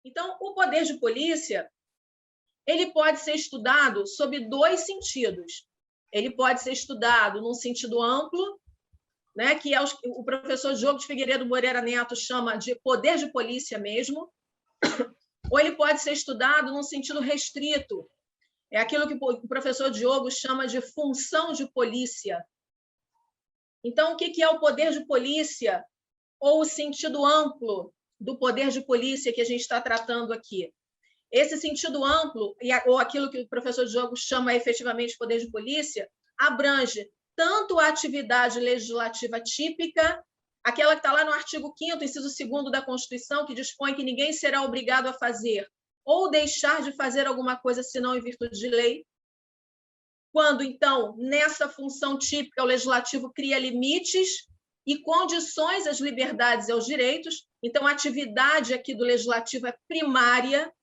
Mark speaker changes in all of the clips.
Speaker 1: Então, o poder de polícia ele pode ser estudado sob dois sentidos. Ele pode ser estudado num sentido amplo, né, que é o professor Diogo de Figueiredo Moreira Neto chama de poder de polícia mesmo, ou ele pode ser estudado num sentido restrito, é aquilo que o professor Diogo chama de função de polícia. Então, o que é o poder de polícia, ou o sentido amplo do poder de polícia que a gente está tratando aqui? Esse sentido amplo, ou aquilo que o professor Diogo chama efetivamente de poder de polícia, abrange tanto a atividade legislativa típica, aquela que está lá no artigo 5º, inciso 2º da Constituição, que dispõe que ninguém será obrigado a fazer ou deixar de fazer alguma coisa senão em virtude de lei. Quando, então, nessa função típica, o legislativo cria limites e condições às liberdades e aos direitos, então a atividade aqui do legislativo é primária,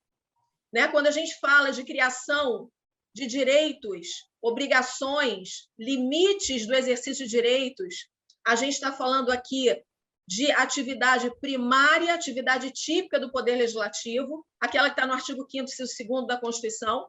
Speaker 1: né? Quando a gente fala de criação de direitos, obrigações, limites do exercício de direitos, a gente está falando aqui de atividade primária, atividade típica do Poder Legislativo, aquela que está no artigo 5º, inciso 2º da Constituição.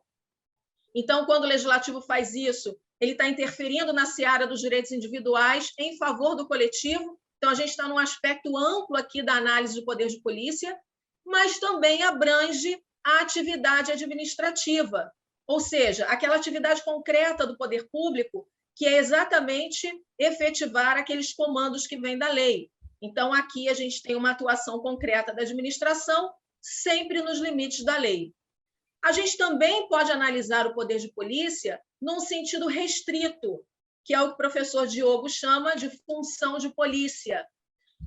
Speaker 1: Então, quando o Legislativo faz isso, ele está interferindo na seara dos direitos individuais em favor do coletivo. Então, a gente está num aspecto amplo aqui da análise do poder de polícia, mas também abrange a atividade administrativa, ou seja, aquela atividade concreta do poder público, que é exatamente efetivar aqueles comandos que vêm da lei. Então, aqui a gente tem uma atuação concreta da administração, sempre nos limites da lei. A gente também pode analisar o poder de polícia num sentido restrito, que é o que o professor Diogo chama de função de polícia.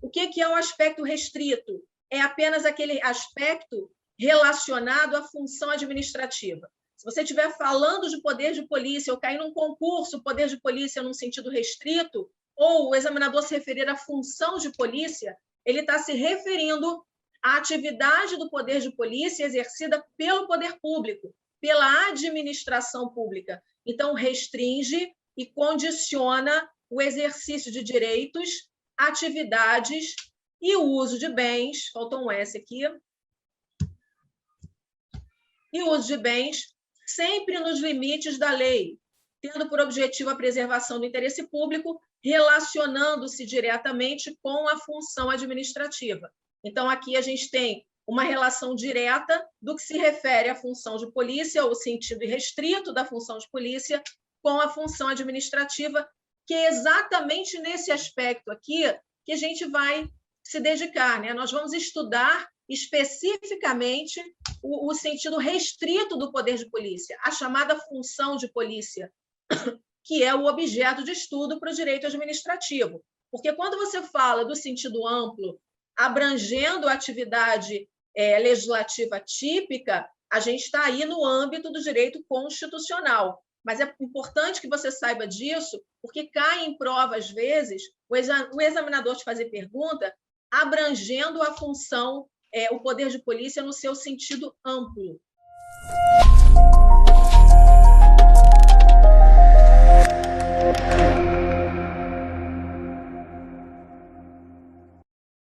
Speaker 1: O que é o aspecto restrito? É apenas aquele aspecto relacionado à função administrativa. Se você estiver falando de poder de polícia ou cair num concurso, poder de polícia num sentido restrito, ou o examinador se referir à função de polícia, ele está se referindo à atividade do poder de polícia exercida pelo poder público, pela administração pública. Então, restringe e condiciona o exercício de direitos, atividades e o uso de bens, faltou um S aqui, e o uso de bens sempre nos limites da lei, tendo por objetivo a preservação do interesse público, relacionando-se diretamente com a função administrativa. Então, aqui a gente tem uma relação direta do que se refere à função de polícia, ou o sentido irrestrito da função de polícia, com a função administrativa, que é exatamente nesse aspecto aqui que a gente vai se dedicar, né? Nós vamos estudar especificamente o sentido restrito do poder de polícia, a chamada função de polícia, que é o objeto de estudo para o direito administrativo. Porque quando você fala do sentido amplo, abrangendo a atividade legislativa típica, a gente está aí no âmbito do direito constitucional. Mas é importante que você saiba disso, porque cai em prova, às vezes, o examinador te fazer pergunta abrangendo a função, o poder de polícia no seu sentido amplo.